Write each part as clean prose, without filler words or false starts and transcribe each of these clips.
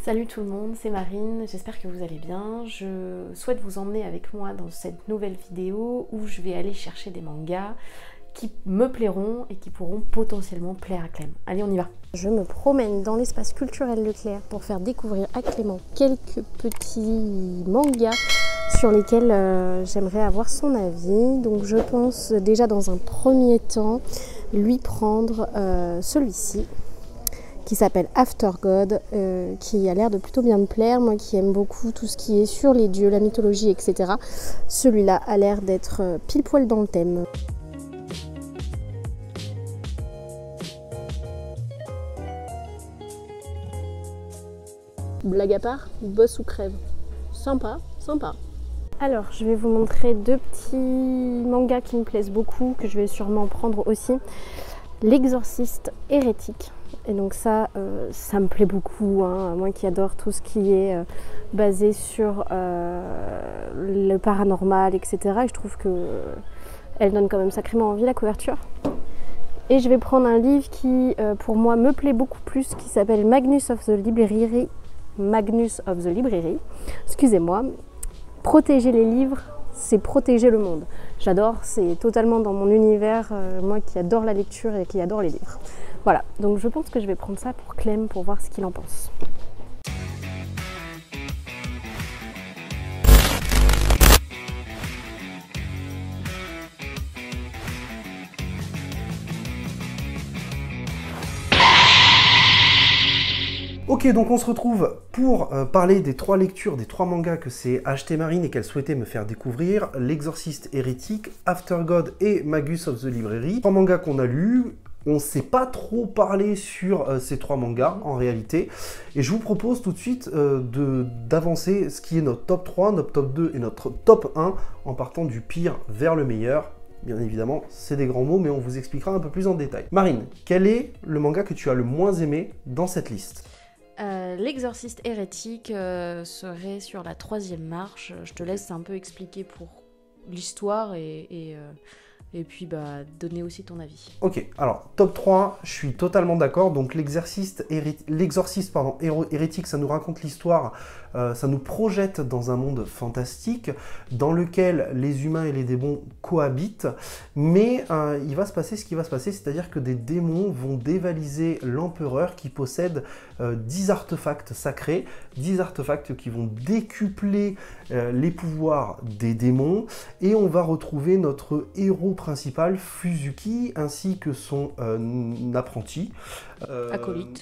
Salut tout le monde, c'est Marine, j'espère que vous allez bien. Je souhaite vous emmener avec moi dans cette nouvelle vidéo où je vais aller chercher des mangas qui me plairont et qui pourront potentiellement plaire à Clem. Allez, on y va. Je me promène dans l'espace culturel Leclerc pour faire découvrir à Clément quelques petits mangas sur lesquels j'aimerais avoir son avis. Donc je pense déjà dans un premier temps lui prendre celui-ci, qui s'appelle After God, qui a l'air de plutôt bien me plaire. Moi qui aime beaucoup tout ce qui est sur les dieux, la mythologie, etc. Celui-là a l'air d'être pile poil dans le thème. Blague à part, bosse ou crève. Sympa, sympa. Alors, je vais vous montrer deux petits mangas qui me plaisent beaucoup, que je vais sûrement prendre aussi. L'exorciste hérétique. Et donc ça me plaît beaucoup, hein. Moi qui adore tout ce qui est basé sur le paranormal, etc. Et je trouve qu'elle donne quand même sacrément envie, la couverture. Et je vais prendre un livre qui, pour moi, me plaît beaucoup plus, qui s'appelle Magnus of the Library. Excusez-moi. Protéger les livres, c'est protéger le monde. J'adore, c'est totalement dans mon univers, moi qui adore la lecture et qui adore les livres. Voilà, donc je pense que je vais prendre ça pour Clem pour voir ce qu'il en pense. Ok, donc on se retrouve pour parler des trois lectures, des trois mangas que s'est acheté Marine et qu'elle souhaitait me faire découvrir. L'exorciste hérétique, After God et Magus of the Library. Trois mangas qu'on a lus. On ne s'est pas trop parlé sur ces trois mangas en réalité. Et je vous propose tout de suite d'avancer ce qui est notre top 3, notre top 2 et notre top 1 en partant du pire vers le meilleur. Bien évidemment, c'est des grands mots, mais on vous expliquera un peu plus en détail. Marine, quel est le manga que tu as le moins aimé dans cette liste ? L'exorciste hérétique serait sur la 3e marche. Je te laisse un peu expliquer pour l'histoire et puis donner aussi ton avis. Ok, alors top 3, je suis totalement d'accord. Donc l'exorciste hérétique, ça nous raconte l'histoire, ça nous projette dans un monde fantastique dans lequel les humains et les démons cohabitent. Mais il va se passer ce qui va se passer, c'est-à-dire que des démons vont dévaliser l'empereur qui possède 10 artefacts sacrés, 10 artefacts qui vont décupler les pouvoirs des démons. Et on va retrouver notre héros principal, Fuzuki, ainsi que son apprenti.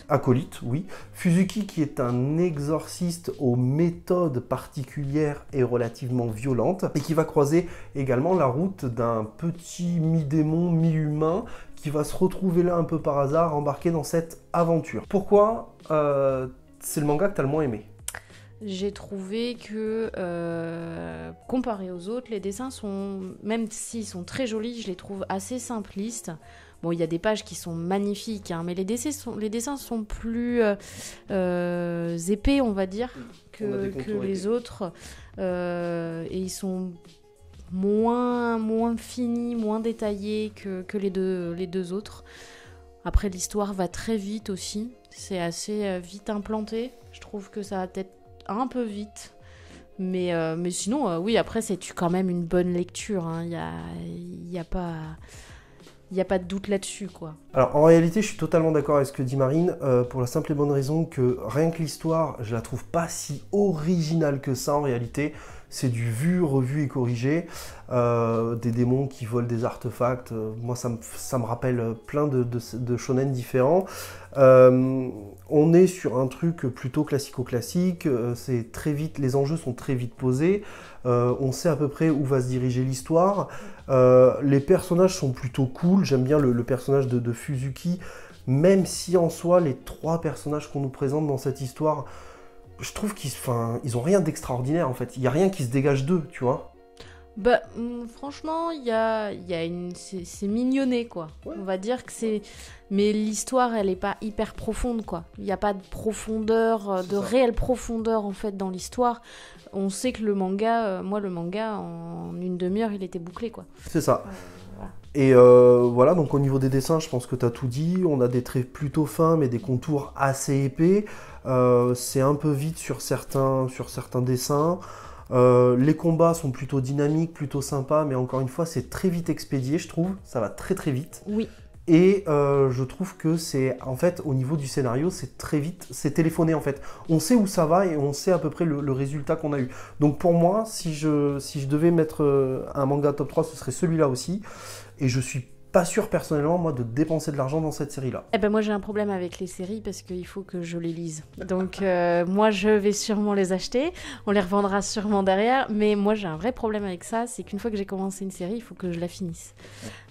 Acolyte, oui. Fuzuki qui est un exorciste aux méthodes particulières et relativement violentes, et qui va croiser également la route d'un petit mi-démon, mi-humain, qui va se retrouver là un peu par hasard, embarqué dans cette aventure. Pourquoi c'est le manga que tu as le moins aimé ? J'ai trouvé que, comparé aux autres, les dessins sont, même s'ils sont très jolis, je les trouve assez simplistes. Bon, il y a des pages qui sont magnifiques, hein, mais les dessins sont plus épais, on va dire, que les autres. Et ils sont moins finis, moins détaillés que les deux autres. Après, l'histoire va très vite aussi. C'est assez vite implanté. Je trouve que ça va peut-être un peu vite, mais sinon oui, après c'est quand même une bonne lecture, hein. Il y a pas de doute là-dessus, quoi. Alors en réalité je suis totalement d'accord avec ce que dit Marine, pour la simple et bonne raison que rien que l'histoire, je la trouve pas si originale que ça en réalité. C'est du vu, revu et corrigé, des démons qui volent des artefacts. Moi, ça me rappelle plein de shonen différents. On est sur un truc plutôt classico-classique. C'est très vite, les enjeux sont très vite posés. On sait à peu près où va se diriger l'histoire. Les personnages sont plutôt cool. J'aime bien le personnage de Fuzuki, même si en soi, les trois personnages qu'on nous présente dans cette histoire, je trouve qu'ils ont rien d'extraordinaire en fait. Il n'y a rien qui se dégage d'eux, tu vois. Franchement, c'est mignonné, quoi. Ouais. On va dire que c'est... Mais l'histoire, elle est pas hyper profonde, quoi. Il n'y a pas de profondeur, réelle profondeur, en fait, dans l'histoire. On sait que le manga, en une demi-heure, il était bouclé, quoi. C'est ça. Voilà. Et voilà, donc au niveau des dessins, je pense que tu as tout dit. On a des traits plutôt fins, mais des contours assez épais. C'est un peu vite sur certains dessins. Les combats sont plutôt dynamiques, plutôt sympas, mais encore une fois, c'est très vite expédié, je trouve. Ça va très très vite. Oui. Et je trouve que c'est, en fait, au niveau du scénario, c'est très vite, c'est téléphoné en fait. On sait où ça va et on sait à peu près le résultat qu'on a eu. Donc pour moi, si je devais mettre un manga top 3, ce serait celui-là aussi. Et je suis pas sûr personnellement, moi, de dépenser de l'argent dans cette série-là. Eh ben moi j'ai un problème avec les séries parce qu'il faut que je les lise. Donc moi je vais sûrement les acheter, on les revendra sûrement derrière, mais moi j'ai un vrai problème avec ça, c'est qu'une fois que j'ai commencé une série, il faut que je la finisse.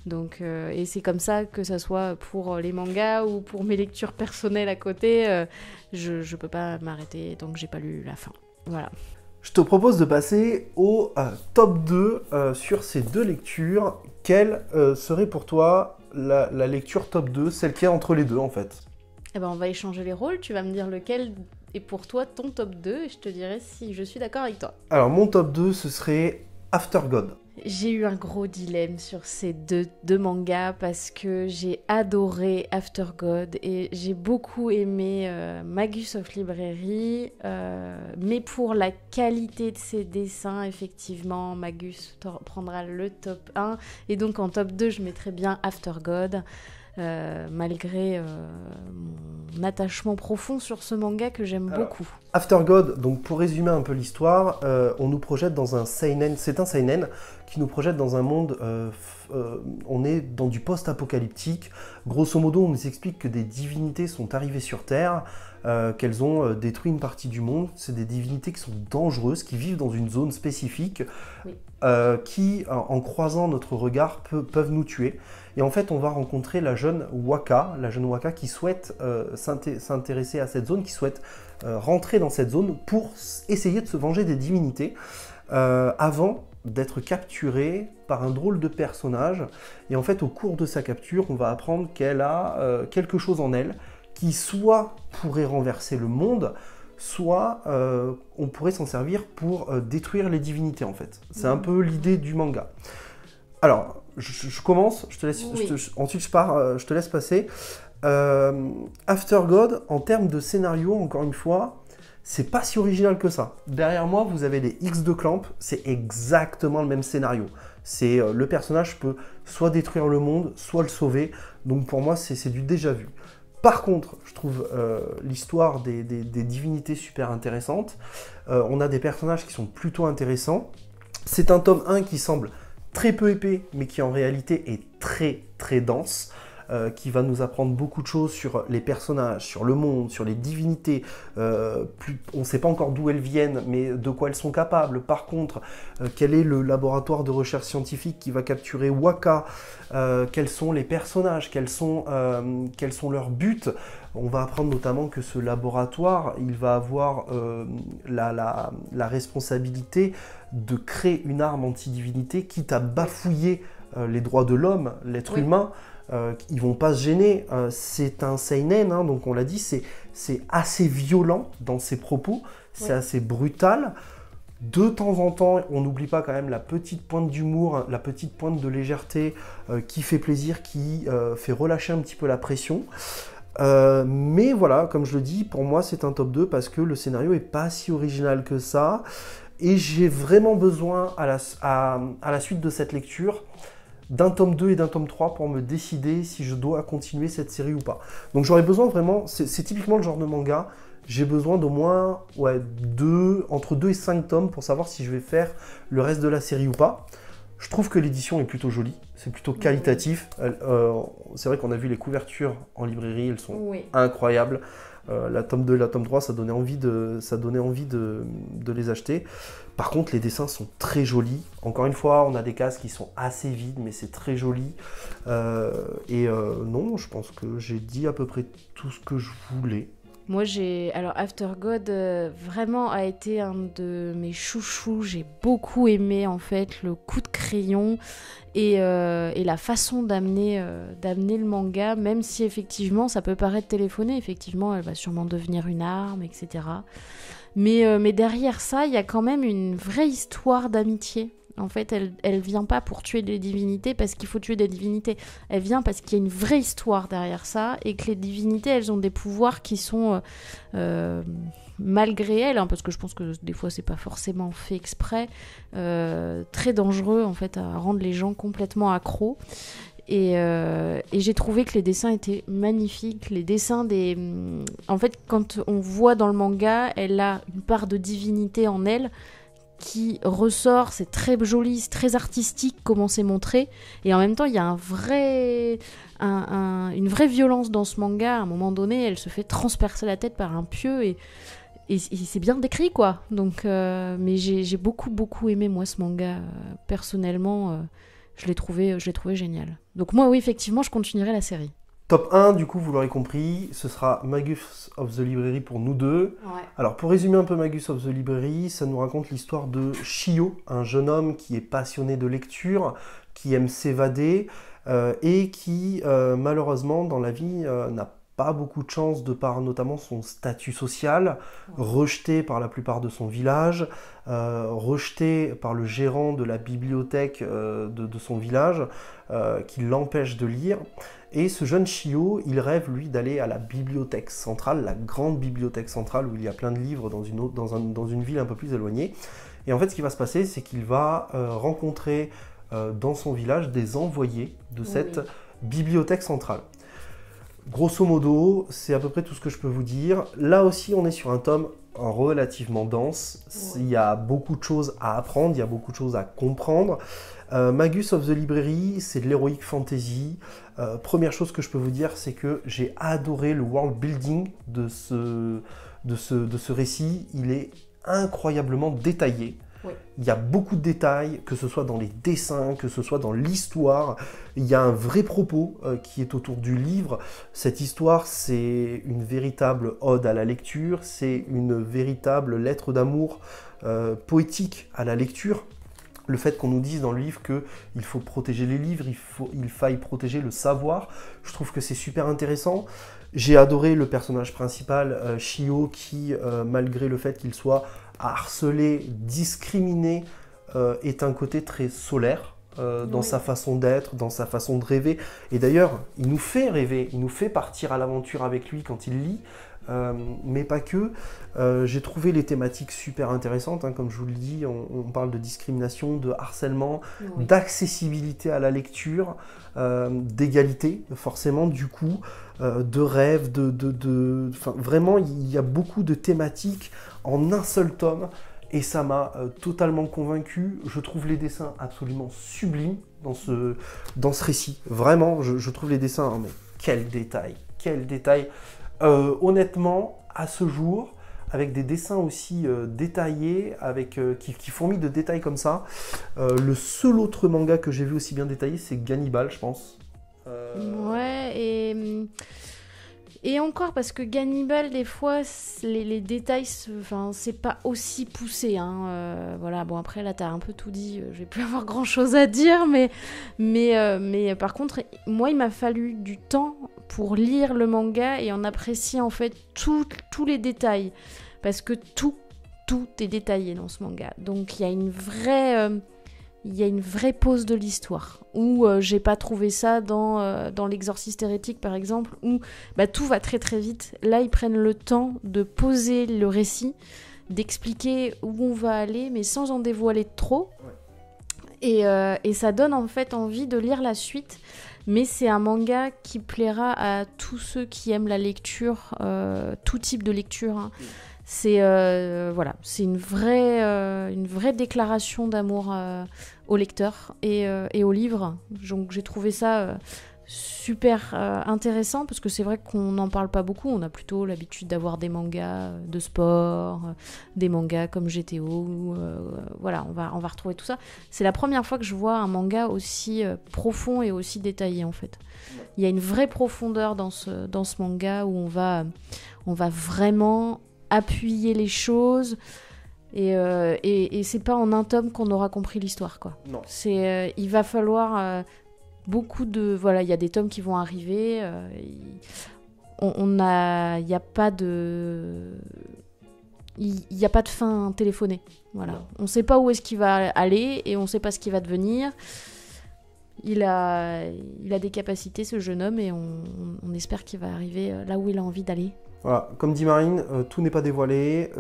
Donc et c'est comme ça que ça soit pour les mangas ou pour mes lectures personnelles à côté, je peux pas m'arrêter donc j'ai pas lu la fin. Voilà. Je te propose de passer au top 2 sur ces deux lectures. Quelle serait pour toi la lecture top 2, celle qui est entre les deux en fait? Eh ben on va échanger les rôles, tu vas me dire lequel est pour toi ton top 2 et je te dirai si je suis d'accord avec toi. Alors mon top 2, ce serait After God. J'ai eu un gros dilemme sur ces deux mangas parce que j'ai adoré After God et j'ai beaucoup aimé Magus of Librairie, mais pour la qualité de ses dessins, effectivement, Magus prendra le top 1 et donc en top 2, je mettrais bien After God. Malgré mon attachement profond sur ce manga que j'aime beaucoup. After God, donc pour résumer un peu l'histoire, on nous projette dans un seinen, c'est un seinen qui nous projette dans un monde, on est dans du post-apocalyptique. Grosso modo, on nous explique que des divinités sont arrivées sur Terre, qu'elles ont détruit une partie du monde. C'est des divinités qui sont dangereuses, qui vivent dans une zone spécifique, oui. Qui, en croisant notre regard, peuvent nous tuer. Et en fait, on va rencontrer la jeune Waka qui souhaite s'intéresser à cette zone, qui souhaite rentrer dans cette zone pour essayer de se venger des divinités avant d'être capturée par un drôle de personnage. Et en fait, au cours de sa capture, on va apprendre qu'elle a quelque chose en elle qui soit pourrait renverser le monde, soit on pourrait s'en servir pour détruire les divinités en fait. C'est un peu l'idée du manga. Alors, je commence, je te laisse, oui. Ensuite je te laisse passer. After God, en termes de scénario, encore une fois, c'est pas si original que ça. Derrière moi, vous avez les X de Clamp, c'est exactement le même scénario. C'est le personnage peut soit détruire le monde, soit le sauver. Donc pour moi, c'est du déjà vu. Par contre, je trouve l'histoire des divinités super intéressante. On a des personnages qui sont plutôt intéressants. C'est un tome 1 qui semble très peu épais, mais qui en réalité est très très dense, qui va nous apprendre beaucoup de choses sur les personnages, sur le monde, sur les divinités. On ne sait pas encore d'où elles viennent, mais de quoi elles sont capables. Par contre, quel est le laboratoire de recherche scientifique qui va capturer Waka, quels sont les personnages, quels sont leurs buts. On va apprendre notamment que ce laboratoire, il va avoir la responsabilité de créer une arme anti-divinité, quitte à bafouiller les droits de l'homme, l'être humain. Ils vont pas se gêner. C'est un seinen, hein, donc on l'a dit, c'est assez violent dans ses propos, c'est assez brutal. De temps en temps, on n'oublie pas quand même la petite pointe d'humour, la petite pointe de légèreté qui fait plaisir, qui fait relâcher un petit peu la pression. Mais voilà, comme je le dis, pour moi c'est un top 2 parce que le scénario est pas si original que ça et j'ai vraiment besoin à la suite de cette lecture d'un tome 2 et d'un tome 3 pour me décider si je dois continuer cette série ou pas. Donc j'aurais besoin vraiment, c'est typiquement le genre de manga, j'ai besoin d'au moins entre 2 et 5 tomes pour savoir si je vais faire le reste de la série ou pas. Je trouve que l'édition est plutôt jolie, c'est plutôt qualitatif. C'est vrai qu'on a vu les couvertures en librairie, elles sont incroyables. La tome 2 et la tome 3, ça donnait envie de les acheter. Par contre, les dessins sont très jolis. Encore une fois, on a des cases qui sont assez vides, mais c'est très joli. Non, je pense que j'ai dit à peu près tout ce que je voulais. Moi, alors After God vraiment a été un de mes chouchous. J'ai beaucoup aimé en fait le coup de crayon et la façon d'amener le manga, même si effectivement ça peut paraître téléphoné. Effectivement, elle va sûrement devenir une arme, etc. Mais derrière ça, il y a quand même une vraie histoire d'amitié En fait, elle vient pas pour tuer des divinités parce qu'il faut tuer des divinités. Elle vient parce qu'il y a une vraie histoire derrière ça et que les divinités, elles ont des pouvoirs qui sont malgré elles, hein, parce que je pense que des fois c'est pas forcément fait exprès, très dangereux en fait à rendre les gens complètement accros. Et j'ai trouvé que les dessins étaient magnifiques. Les dessins des... En fait, quand on voit dans le manga, elle a une part de divinité en elle qui ressort. C'est très joli, c'est très artistique comment c'est montré. Et en même temps, il y a une vraie violence dans ce manga. À un moment donné, elle se fait transpercer la tête par un pieu et c'est bien décrit, quoi. Donc, mais j'ai beaucoup aimé, moi, ce manga. Personnellement, je l'ai trouvé génial. Donc moi, oui, effectivement, je continuerai la série. Top 1, du coup, vous l'aurez compris, ce sera Magus of the Library pour nous deux. Ouais. Alors, pour résumer un peu Magus of the Library, ça nous raconte l'histoire de Shio, un jeune homme qui est passionné de lecture, qui aime s'évader et qui, malheureusement, dans la vie, n'a pas beaucoup de chance de par notamment son statut social, rejeté par la plupart de son village, rejeté par le gérant de la bibliothèque de son village, qui l'empêche de lire. Et ce jeune Shio, il rêve, lui, d'aller à la bibliothèque centrale, la grande bibliothèque centrale où il y a plein de livres dans une ville un peu plus éloignée. Et en fait, ce qui va se passer, c'est qu'il va rencontrer dans son village des envoyés de cette bibliothèque centrale. Grosso modo, c'est à peu près tout ce que je peux vous dire. Là aussi, on est sur un tome relativement dense. Il y a beaucoup de choses à apprendre, il y a beaucoup de choses à comprendre. Magus of the Library, c'est de l'heroic fantasy. Première chose que je peux vous dire, c'est que j'ai adoré le world building de ce récit. Il est incroyablement détaillé. Oui. Il y a beaucoup de détails, que ce soit dans les dessins, que ce soit dans l'histoire. Il y a un vrai propos qui est autour du livre. Cette histoire, c'est une véritable ode à la lecture, c'est une véritable lettre d'amour poétique à la lecture. Le fait qu'on nous dise dans le livre qu'il faut protéger les livres, il faille protéger le savoir, je trouve que c'est super intéressant. J'ai adoré le personnage principal, Shio, qui, malgré le fait qu'il soit harcelé, discriminé, est un côté très solaire dans sa façon d'être, dans sa façon de rêver. Et d'ailleurs, il nous fait rêver, il nous fait partir à l'aventure avec lui quand il lit. Mais pas que. J'ai trouvé les thématiques super intéressantes, hein, comme je vous le dis, on parle de discrimination, de harcèlement, d'accessibilité à la lecture, d'égalité forcément du coup, de rêve, vraiment il y a beaucoup de thématiques en un seul tome et ça m'a totalement convaincu. Je trouve les dessins absolument sublimes dans ce récit. Vraiment, je trouve les dessins, mais quel détail. Honnêtement, à ce jour, avec des dessins aussi détaillés, qui fourmillent de détails comme ça, le seul autre manga que j'ai vu aussi bien détaillé, c'est Gannibal, je pense. Ouais, et encore, parce que Gannibal, des fois, les détails, c'est pas aussi poussé. Hein, voilà, bon, après, là, t'as un peu tout dit, je vais plus avoir grand-chose à dire, mais par contre, moi, il m'a fallu du temps pour lire le manga et en apprécier, en fait, tous les détails. Parce que tout est détaillé dans ce manga. Donc, il y a une vraie pause de l'histoire, où j'ai pas trouvé ça dans l'exorciste hérétique par exemple, où tout va très très vite. Là ils prennent le temps de poser le récit, d'expliquer où on va aller, mais sans en dévoiler trop. Et ça donne en fait envie de lire la suite. Mais c'est un manga qui plaira à tous ceux qui aiment la lecture, tout type de lecture, hein. C'est c'est une vraie déclaration d'amour au lecteur et au livre. Donc j'ai trouvé ça super intéressant parce que c'est vrai qu'on n'en parle pas beaucoup. On a plutôt l'habitude d'avoir des mangas de sport, des mangas comme GTO. Voilà, on va retrouver tout ça. C'est la première fois que je vois un manga aussi profond et aussi détaillé en fait. Il y a une vraie profondeur dans ce manga où on va vraiment appuyer les choses et c'est pas en un tome qu'on aura compris l'histoire quoi. Non. Il va falloir beaucoup de il y a des tomes qui vont arriver, il y a pas de il n'y a pas de fin téléphonée. Voilà. On ne sait pas où est-ce qu'il va aller et on ne sait pas ce qu'il va devenir. Il a des capacités, ce jeune homme, et on espère qu'il va arriver là où il a envie d'aller. Voilà, comme dit Marine, tout n'est pas dévoilé.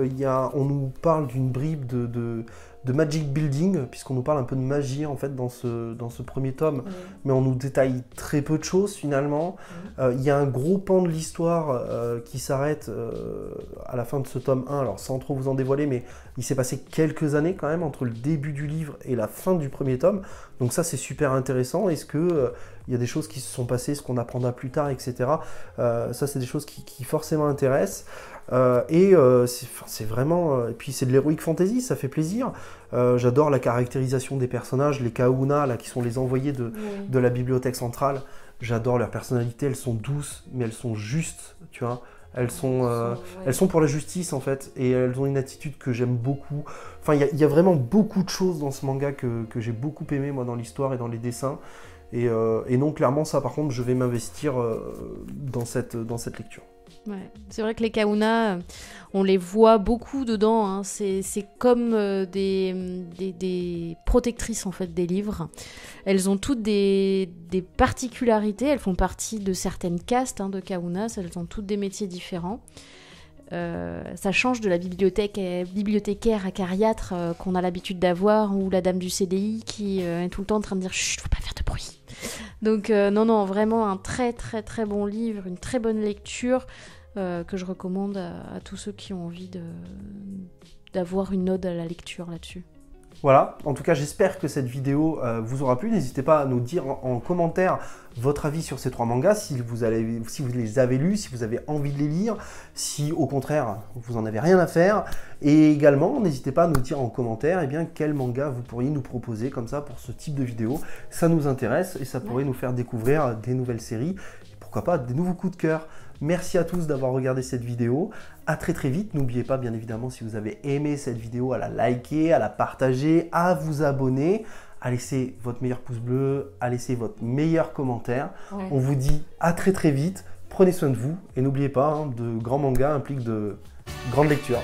On nous parle d'une bribe de Magic Building, puisqu'on nous parle un peu de magie en fait dans ce premier tome, mais on nous détaille très peu de choses finalement. Il y a un gros pan de l'histoire qui s'arrête à la fin de ce tome 1, alors sans trop vous en dévoiler, mais il s'est passé quelques années quand même entre le début du livre et la fin du premier tome, donc ça c'est super intéressant. Est-ce que il y a des choses qui se sont passées, ce qu'on apprendra plus tard, etc. Ça c'est des choses qui forcément intéressent. C'est vraiment... et puis c'est de l'heroic fantasy, ça fait plaisir. J'adore la caractérisation des personnages, les Kahuna, là, qui sont les envoyés de la bibliothèque centrale. J'adore leur personnalité, elles sont douces, mais elles sont justes, tu vois. Elles sont pour la justice, en fait, et elles ont une attitude que j'aime beaucoup. Enfin, il y a vraiment beaucoup de choses dans ce manga que j'ai beaucoup aimé, moi, dans l'histoire et dans les dessins. Et non, clairement, ça, par contre, je vais m'investir dans cette lecture. Ouais. C'est vrai que les Kahuna, on les voit beaucoup dedans, hein. C'est comme des protectrices en fait des livres. Elles ont toutes des particularités, elles font partie de certaines castes de Kahuna, elles ont toutes des métiers différents. Ça change de la bibliothécaire acariâtre qu'on a l'habitude d'avoir, ou la dame du CDI qui est tout le temps en train de dire « Chut, faut pas faire de bruit ». Donc non, vraiment un très très très bon livre, une très bonne lecture que je recommande à tous ceux qui ont envie d'avoir une ode à la lecture là-dessus. Voilà, en tout cas j'espère que cette vidéo vous aura plu. N'hésitez pas à nous dire en commentaire votre avis sur ces 3 mangas, si vous les avez lus, si vous avez envie de les lire, si au contraire vous en avez rien à faire. Et également n'hésitez pas à nous dire en commentaire quel manga vous pourriez nous proposer comme ça pour ce type de vidéo. Ça nous intéresse et ça pourrait nous faire découvrir des nouvelles séries et pourquoi pas des nouveaux coups de cœur. Merci à tous d'avoir regardé cette vidéo. À très très vite. N'oubliez pas, bien évidemment, si vous avez aimé cette vidéo, à la liker, à la partager, à vous abonner, à laisser votre meilleur pouce bleu, à laisser votre meilleur commentaire. Ouais. On vous dit à très très vite. Prenez soin de vous et n'oubliez pas, de grands mangas impliquent de grandes lectures.